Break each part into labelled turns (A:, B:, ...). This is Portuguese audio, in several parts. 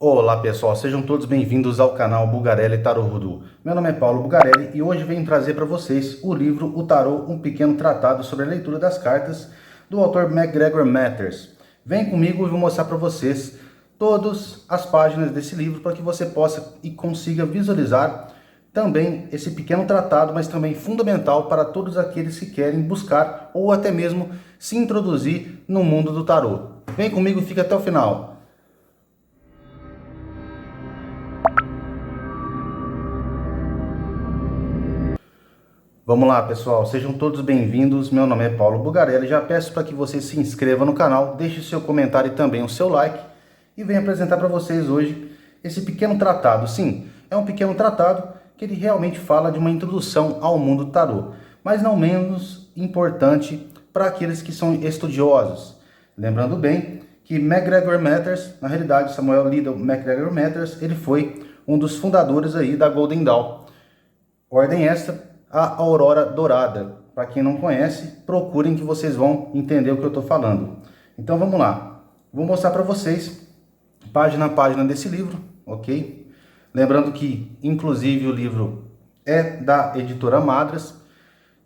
A: Olá pessoal, sejam todos bem-vindos ao canal Bulgarelli Tarô Voodoo. Meu nome é Paulo Bulgarelli e hoje venho trazer para vocês o livro O Tarô, um pequeno tratado sobre a leitura das cartas do autor MacGregor Matters. Vem comigo e vou mostrar para vocês todas as páginas desse livro para que você possa e consiga visualizar também esse pequeno tratado, mas também fundamental para todos aqueles que querem buscar ou até mesmo se introduzir no mundo do tarô. Vem comigo e fica até o final. Vamos lá, pessoal, sejam todos bem-vindos. Meu nome é Paulo Bulgarelli. Já peço para que você se inscreva no canal, deixe o seu comentário e também o seu like e venho apresentar para vocês hoje esse pequeno tratado. Sim, é um pequeno tratado que ele realmente fala de uma introdução ao mundo do tarô, mas não menos importante para aqueles que são estudiosos. Lembrando bem que MacGregor Matters, na realidade Samuel Liddell MacGregor Matters, ele foi um dos fundadores aí da Golden Dawn. Ordem esta, a Aurora Dourada. Para quem não conhece, procurem que vocês vão entender o que eu estou falando. Então vamos lá. Vou mostrar para vocês, página a página desse livro, ok? Lembrando que, inclusive, o livro é da editora Madras.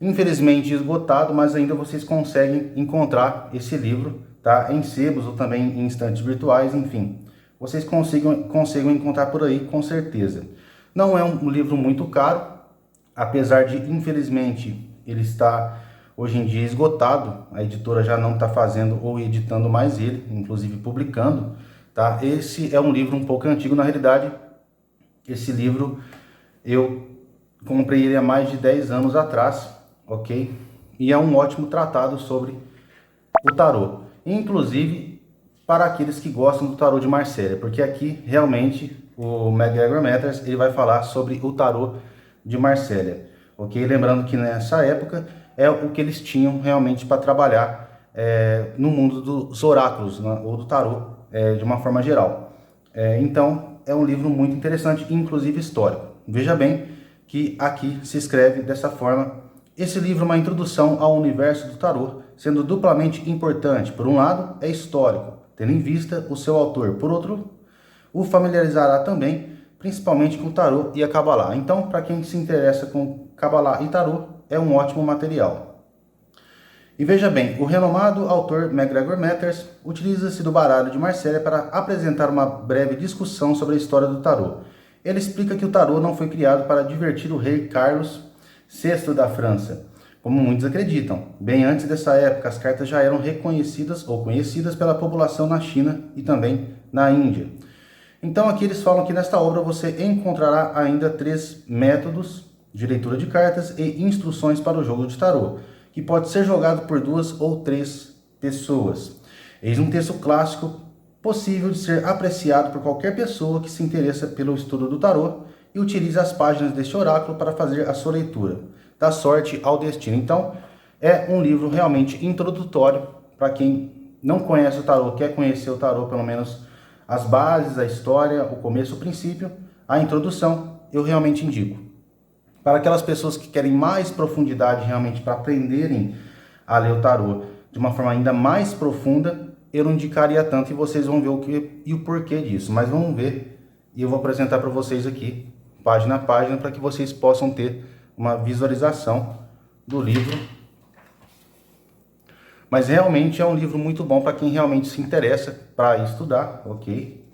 A: Infelizmente esgotado, mas ainda vocês conseguem encontrar esse livro, tá? Em sebos ou também em estantes virtuais, enfim. Vocês consigam encontrar por aí, com certeza. Não é um livro muito caro, apesar de, infelizmente, ele está hoje em dia esgotado, a editora já não está fazendo ou editando mais ele, inclusive publicando, tá? Esse é um livro um pouco antigo, na realidade, esse livro eu comprei ele há mais de 10 anos atrás, ok? E é um ótimo tratado sobre o tarô, inclusive para aqueles que gostam do tarô de Marsella, porque aqui, realmente, o MacGregor Matters, ele vai falar sobre o tarô de Marsella, ok? Lembrando que nessa época é o que eles tinham realmente para trabalhar no mundo dos oráculos, né, ou do tarô, de uma forma geral. Então, é um livro muito interessante, inclusive histórico. Veja bem que aqui se escreve dessa forma: esse livro é uma introdução ao universo do tarô, sendo duplamente importante. Por um lado, é histórico, tendo em vista o seu autor. Por outro, o familiarizará também principalmente com tarô e a Kabbalah. Então, para quem se interessa com Kabbalah e tarô, é um ótimo material. E veja bem, o renomado autor MacGregor Matters utiliza-se do baralho de Marsella para apresentar uma breve discussão sobre a história do tarô. Ele explica que o tarô não foi criado para divertir o rei Carlos VI da França, como muitos acreditam. Bem antes dessa época, as cartas já eram reconhecidas ou conhecidas pela população na China e também na Índia. Então aqui eles falam que nesta obra você encontrará ainda 3 métodos de leitura de cartas e instruções para o jogo de tarô, que pode ser jogado por 2 ou 3 pessoas. Eis um texto clássico possível de ser apreciado por qualquer pessoa que se interessa pelo estudo do tarô e utilize as páginas deste oráculo para fazer a sua leitura. Da sorte ao destino. Então é um livro realmente introdutório para quem não conhece o tarô, quer conhecer o tarô pelo menos as bases, a história, o começo, o princípio, a introdução, eu realmente indico. Para aquelas pessoas que querem mais profundidade realmente para aprenderem a ler o tarô de uma forma ainda mais profunda, eu não indicaria tanto e vocês vão ver o que e o porquê disso. Mas vamos ver e eu vou apresentar para vocês aqui, página a página, para que vocês possam ter uma visualização do livro. Mas realmente é um livro muito bom para quem realmente se interessa para estudar, ok?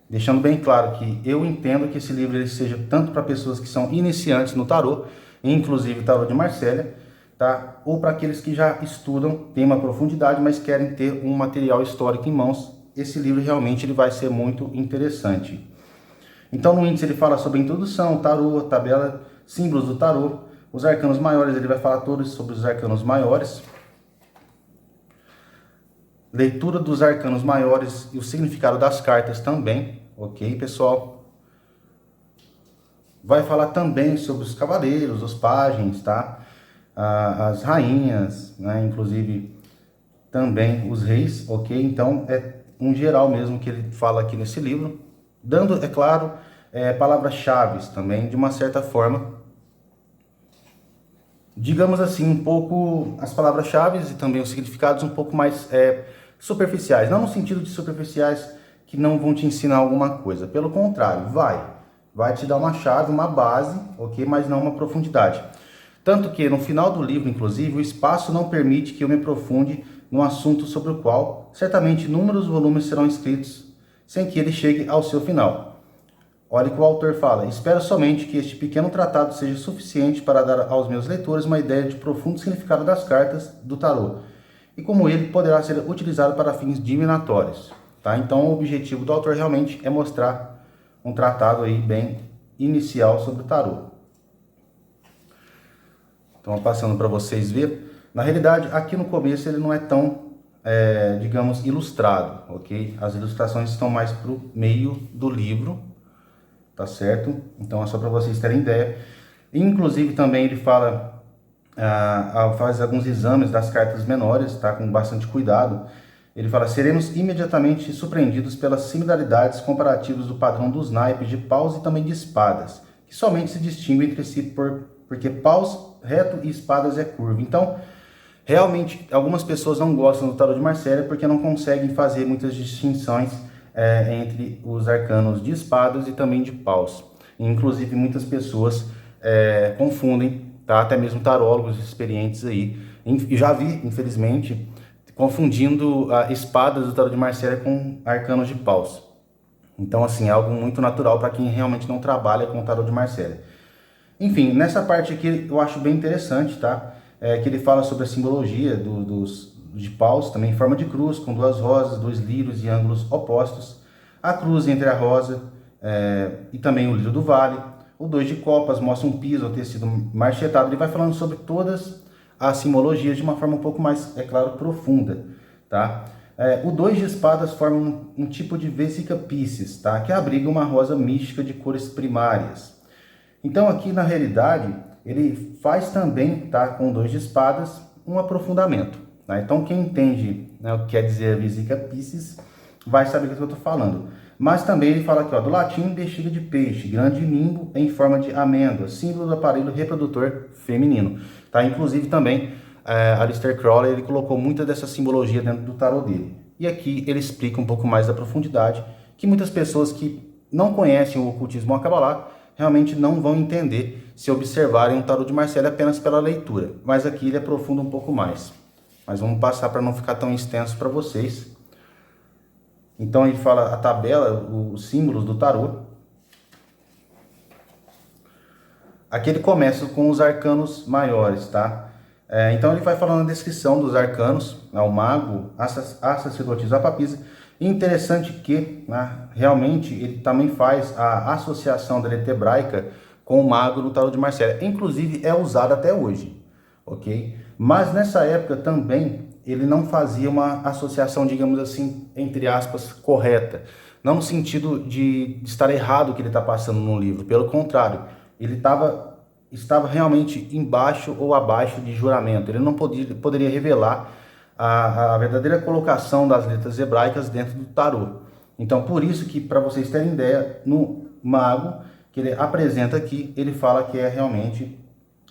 A: Deixando bem claro que eu entendo que esse livro ele seja tanto para pessoas que são iniciantes no tarô, inclusive o tarô de Marsella, tá? Ou para aqueles que já estudam, têm uma profundidade, mas querem ter um material histórico em mãos. Esse livro realmente ele vai ser muito interessante. Então no índice ele fala sobre a introdução, tarô, tabela, símbolos do tarô, os arcanos maiores, ele vai falar todos sobre os arcanos maiores. Leitura dos arcanos maiores e o significado das cartas também, ok, pessoal? Vai falar também sobre os cavaleiros, os pajens, tá? As rainhas, né? Inclusive também os reis, ok? Então é um geral mesmo que ele fala aqui nesse livro, dando, é claro, palavras-chave também, de uma certa forma, digamos assim, um pouco as palavras-chave e também os significados um pouco mais superficiais, não no sentido de superficiais que não vão te ensinar alguma coisa. Pelo contrário, vai te dar uma chave, uma base, ok? Mas não uma profundidade. Tanto que no final do livro, inclusive, o espaço não permite que eu me aprofunde num assunto sobre o qual certamente inúmeros volumes serão escritos sem que ele chegue ao seu final. Olha o que o autor fala: espero somente que este pequeno tratado seja suficiente para dar aos meus leitores uma ideia de profundo significado das cartas do tarô e como ele poderá ser utilizado para fins divinatórios. Tá? Então o objetivo do autor realmente é mostrar um tratado aí bem inicial sobre o tarô. Então, passando para vocês verem, na realidade, aqui no começo ele não é tão, digamos, ilustrado, ok? As ilustrações estão mais para o meio do livro, tá certo? Então, é só para vocês terem ideia. Inclusive, também ele fala, faz alguns exames das cartas menores, tá? Com bastante cuidado. Ele fala: seremos imediatamente surpreendidos pelas similaridades comparativas do padrão dos naipes de paus e também de espadas, que somente se distinguem entre si porque paus reto e espadas é curvo. Então, realmente, algumas pessoas não gostam do tarô de Marselha porque não conseguem fazer muitas distinções entre os arcanos de espadas e também de paus. Inclusive, muitas pessoas confundem, tá? Até mesmo tarólogos experientes aí. E já vi, infelizmente, confundindo espadas do tarô de Marselha com arcanos de paus. Então, assim, é algo muito natural para quem realmente não trabalha com o tarô de Marselha. Enfim, nessa parte aqui eu acho bem interessante, tá? Que ele fala sobre a simbologia de paus, também em forma de cruz, com duas rosas, dois lírios e ângulos opostos. A cruz entre a rosa e também o lírio do vale. O 2 de copas mostra um piso ou tecido marchetado. Ele vai falando sobre todas as simbologias de uma forma um pouco mais, é claro, profunda, tá? O 2 de espadas forma um tipo de vesica piscis, tá? Que abriga uma rosa mística de cores primárias. Então aqui na realidade ele faz também, tá, com o 2 de espadas, um aprofundamento. Tá? Então quem entende, né, o que quer dizer a vesica piscis vai saber do que eu estou falando. Mas também ele fala aqui, ó, do latim bexiga de peixe, grande nimbo em forma de amêndoa, símbolo do aparelho reprodutor feminino. Tá? Inclusive também Aleister Crowley ele colocou muita dessa simbologia dentro do tarô dele. E aqui ele explica um pouco mais da profundidade que muitas pessoas que não conhecem o ocultismo ou a Kabbalah realmente não vão entender se observarem um tarô de Marselha apenas pela leitura. Mas aqui ele aprofunda um pouco mais. Mas vamos passar para não ficar tão extenso para vocês. Então ele fala a tabela, os símbolos do tarô. Aqui ele começa com os arcanos maiores, tá? Então ele vai falando a descrição dos arcanos, o mago, a sacerdotisa, a papisa. E interessante que, né, realmente ele também faz a associação da letra hebraica com o mago no tarô de Marselha. Inclusive é usado até hoje, ok? Mas nessa época também ele não fazia uma associação, digamos assim, entre aspas, correta. Não no sentido de estar errado o que ele está passando no livro. Pelo contrário, ele estava realmente embaixo ou abaixo de juramento. Ele não poderia revelar a verdadeira colocação das letras hebraicas dentro do tarô. Então, por isso que, para vocês terem ideia, no mago, que ele apresenta aqui, ele fala que é realmente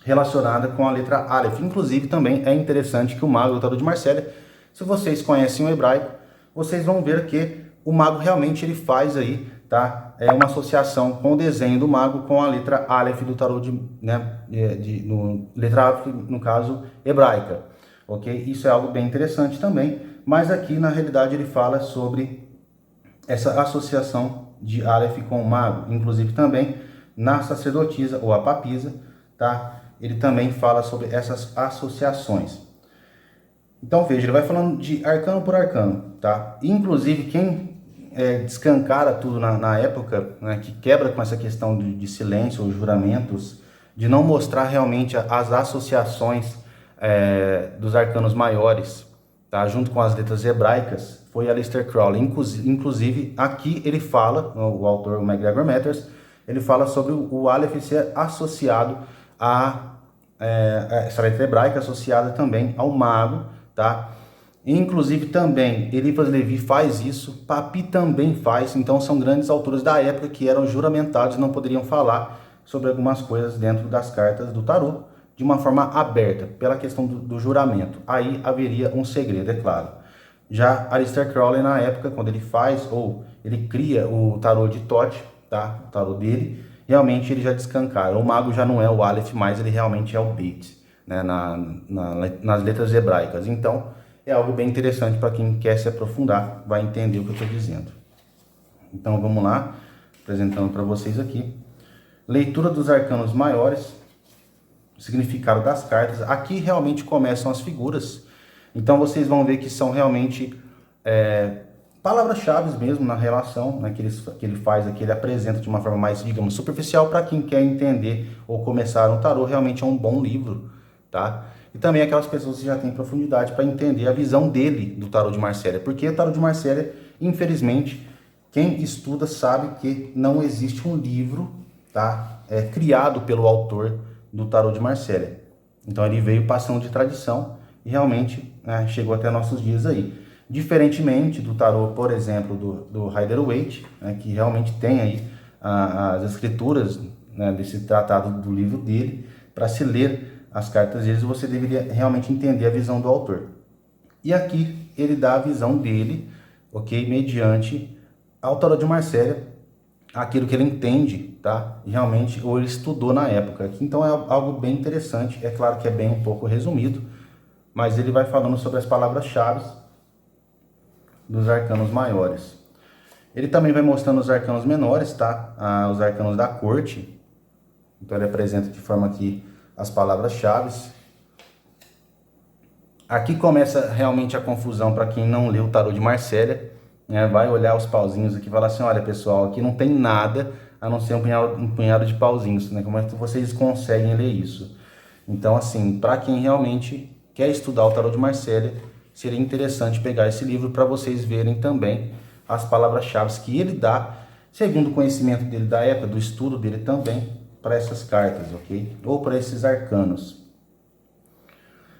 A: relacionada com a letra Aleph. Inclusive, também é interessante que o mago do tarô de Marselha, se vocês conhecem o hebraico, vocês vão ver que o mago realmente ele faz aí, tá? Uma associação com o desenho do mago com a letra Aleph do tarô letra Aleph, no caso, hebraica. Ok? Isso é algo bem interessante também, mas aqui na realidade ele fala sobre essa associação de Aleph com o mago, inclusive também na sacerdotisa ou a papisa, tá? Ele também fala sobre essas associações. Então veja, ele vai falando de arcano por arcano, tá? Inclusive quem descancara tudo na época, né, que quebra com essa questão de silêncio ou juramentos, de não mostrar realmente as associações dos arcanos maiores, tá? Junto com as letras hebraicas, foi Aleister Crowley. Inclusive, aqui ele fala, o autor, o MacGregor Matters, ele fala sobre o Aleph ser associado essa letra hebraica associada também ao mago, tá? Inclusive também Eliphas Levi faz isso, Papi também faz, então são grandes autores da época que eram juramentados e não poderiam falar sobre algumas coisas dentro das cartas do tarô de uma forma aberta, pela questão do juramento. Aí haveria um segredo, é claro. Já Aleister Crowley, na época, quando ele faz, ou ele cria o tarô de Thoth, tá? O tarô dele, realmente ele já descancara. O mago já não é o Aleph mais, ele realmente é o Bet, né? Nas letras hebraicas. Então, é algo bem interessante para quem quer se aprofundar, vai entender o que eu estou dizendo. Então, vamos lá, apresentando para vocês aqui. Leitura dos arcanos maiores, significado das cartas. Aqui realmente começam as figuras. Então vocês vão ver que são realmente palavras-chave mesmo na relação, né, que ele faz aqui, ele apresenta de uma forma mais, digamos, superficial para quem quer entender ou começar um tarô. Realmente é um bom livro, tá? E também aquelas pessoas que já têm profundidade para entender a visão dele do tarô de Marcélia. Porque o tarô de Marcélia, infelizmente, quem estuda sabe que não existe um livro, tá, criado pelo autor do tarô de Marcélia. Então ele veio passando de tradição e realmente, né, chegou até nossos dias aí. Diferentemente do tarô, por exemplo, do Rider-Waite, né, que realmente tem aí as escrituras, né, desse tratado do livro dele, para se ler as cartas deles, você deveria realmente entender a visão do autor. E aqui ele dá a visão dele, ok, mediante ao tarô de Marcélia, aquilo que ele entende, tá? Realmente, ou ele estudou na época. Então é algo bem interessante. É claro que é bem um pouco resumido, mas ele vai falando sobre as palavras-chave dos arcanos maiores. Ele também vai mostrando os arcanos menores, tá? Os arcanos da corte. Então ele apresenta de forma aqui as palavras-chave. Aqui começa realmente a confusão para quem não leu o tarô de Marcélia, né? Vai olhar os pauzinhos aqui e falar assim, olha pessoal, aqui não tem nada a não ser um punhado de pauzinhos, né? Como é que vocês conseguem ler isso? Então, assim, para quem realmente quer estudar o tarô de Marcélia, seria interessante pegar esse livro para vocês verem também as palavras-chave que ele dá, segundo o conhecimento dele da época, do estudo dele também, para essas cartas, ok? Ou para esses arcanos.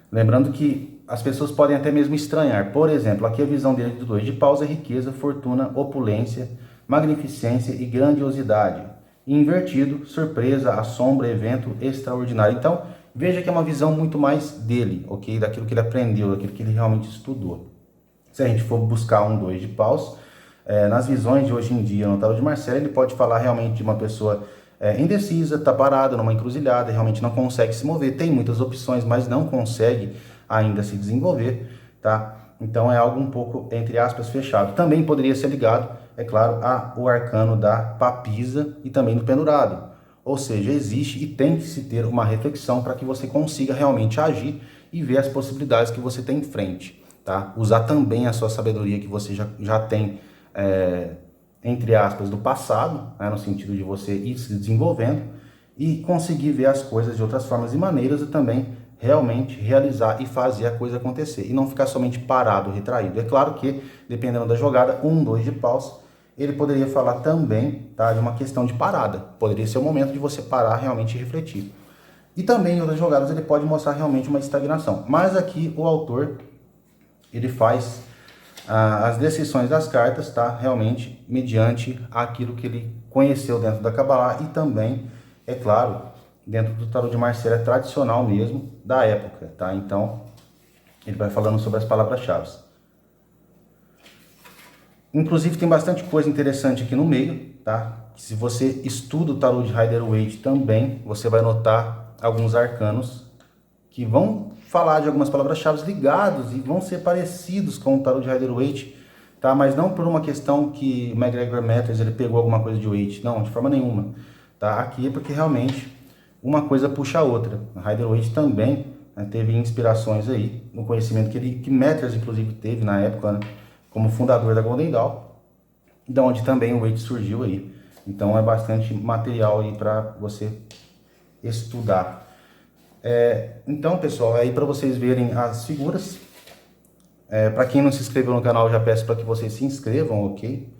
A: Lembrando que as pessoas podem até mesmo estranhar. Por exemplo, aqui a visão dele do 2 de paus é riqueza, fortuna, opulência, magnificência e grandiosidade. E invertido, surpresa, assombro, evento extraordinário. Então, veja que é uma visão muito mais dele, ok? Daquilo que ele aprendeu, daquilo que ele realmente estudou. Se a gente for buscar um 2 de paus, nas visões de hoje em dia, no tarô de Marcélia, ele pode falar realmente de uma pessoa indecisa, está parada numa encruzilhada, realmente não consegue se mover, tem muitas opções, mas não consegue ainda se desenvolver, tá? Então é algo um pouco, entre aspas, fechado. Também poderia ser ligado, é claro, ao arcano da papisa e também do pendurado. Ou seja, existe e tem que se ter uma reflexão para que você consiga realmente agir e ver as possibilidades que você tem em frente, tá? Usar também a sua sabedoria que você já tem, entre aspas, do passado, né, no sentido de você ir se desenvolvendo e conseguir ver as coisas de outras formas e maneiras e também realmente realizar e fazer a coisa acontecer e não ficar somente parado, retraído. É claro que, dependendo da jogada, 1, 2 de paus, ele poderia falar também, tá, de uma questão de parada. Poderia ser o momento de você parar realmente e refletir. E também em outras jogadas ele pode mostrar realmente uma estagnação. Mas aqui o autor, ele faz as decisões das cartas, tá? Realmente mediante aquilo que ele conheceu dentro da Kabbalah e também, é claro, dentro do tarô de Marcélia tradicional mesmo, da época, tá? Então, ele vai falando sobre as palavras-chave. Inclusive, tem bastante coisa interessante aqui no meio, tá? Se você estuda o tarô de Rider-Waite também, você vai notar alguns arcanos que vão falar de algumas palavras-chave ligados e vão ser parecidos com o tarô de Rider-Waite, tá? Mas não por uma questão que o MacGregor Matters ele pegou alguma coisa de Waite, não, de forma nenhuma, tá? Aqui é porque realmente uma coisa puxa a outra. O Rider-Waite também, né, teve inspirações aí no conhecimento que Matters inclusive teve na época, né, como fundador da Golden Dawn, de onde também o Waite surgiu aí. Então é bastante material aí para você estudar. Então, pessoal, aí para vocês verem as figuras. Para quem não se inscreveu no canal, já peço para que vocês se inscrevam, ok?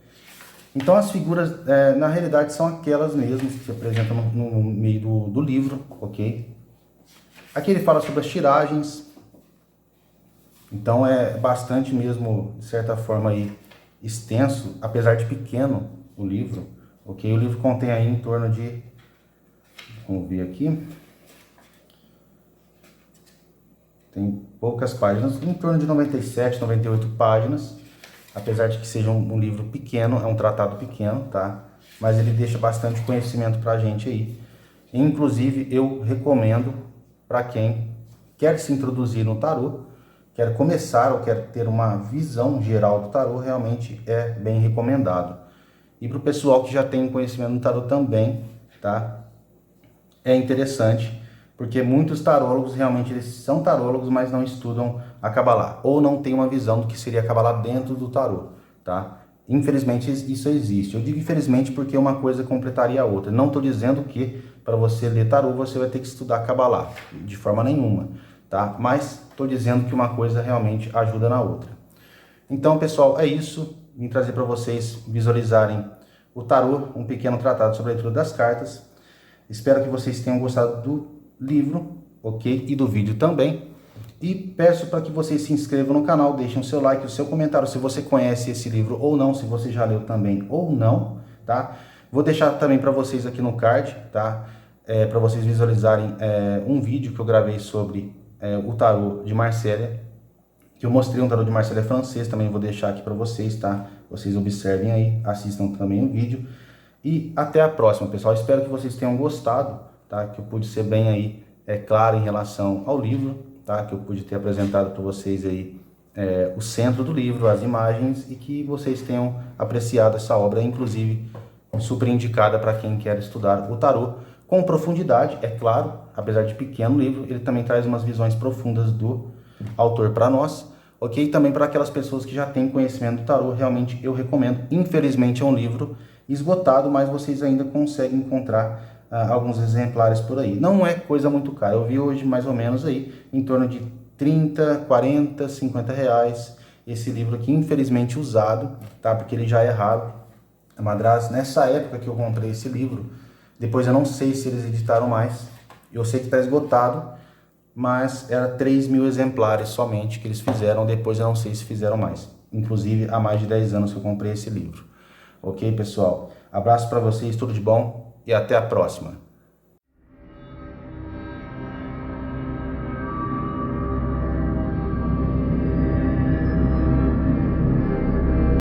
A: Então, as figuras, na realidade, são aquelas mesmas que se apresentam no meio do livro, ok? Aqui ele fala sobre as tiragens. Então, é bastante mesmo, de certa forma, aí, extenso, apesar de pequeno o livro, ok? O livro contém aí em torno de... Vamos ver aqui... Tem poucas páginas, em torno de 97, 98 páginas, apesar de que seja um livro pequeno, é um tratado pequeno, tá? Mas ele deixa bastante conhecimento pra gente aí. Inclusive, eu recomendo para quem quer se introduzir no tarô, quer começar ou quer ter uma visão geral do tarô, realmente é bem recomendado. E para o pessoal que já tem conhecimento no tarô também, tá? É interessante, porque muitos tarólogos realmente eles são tarólogos, mas não estudam a Kabbalah, ou não tem uma visão do que seria a Kabbalah dentro do tarô, tá? Infelizmente isso existe. Eu digo infelizmente porque uma coisa completaria a outra. Não estou dizendo que para você ler tarô você vai ter que estudar Kabbalah, de forma nenhuma, tá? Mas estou dizendo que uma coisa realmente ajuda na outra. Então, pessoal, é isso. Vim trazer para vocês visualizarem o tarô, um pequeno tratado sobre a leitura das cartas. Espero que vocês tenham gostado do livro, ok? E do vídeo também. E peço para que vocês se inscrevam no canal, deixem o seu like, o seu comentário, se você conhece esse livro ou não, se você já leu também ou não, tá? Vou deixar também para vocês aqui no card, tá? Para vocês visualizarem um vídeo que eu gravei sobre o tarô de Marsella, que eu mostrei um tarô de Marsella francês, também vou deixar aqui para vocês, tá? Vocês observem aí, assistam também o vídeo. E até a próxima, pessoal. Espero que vocês tenham gostado, tá? Que eu pude ser bem aí, claro em relação ao livro, tá? Que eu pude ter apresentado para vocês aí o centro do livro, as imagens, e que vocês tenham apreciado essa obra, inclusive super indicada para quem quer estudar o tarô com profundidade, é claro, apesar de pequeno livro, ele também traz umas visões profundas do autor para nós, ok? Também para aquelas pessoas que já têm conhecimento do tarô, realmente eu recomendo. Infelizmente é um livro esgotado, mas vocês ainda conseguem encontrar alguns exemplares por aí. Não é coisa muito cara, eu vi hoje mais ou menos aí em torno de 30, 40, 50 reais esse livro aqui, infelizmente usado, tá? Porque ele já é raro. Madras, nessa época que eu comprei esse livro, depois eu não sei se eles editaram mais, eu sei que está esgotado, mas era 3.000 exemplares somente que eles fizeram, depois eu não sei se fizeram mais. Inclusive, há mais de 10 anos que eu comprei esse livro. Ok, pessoal? Abraço para vocês, tudo de bom e até a próxima.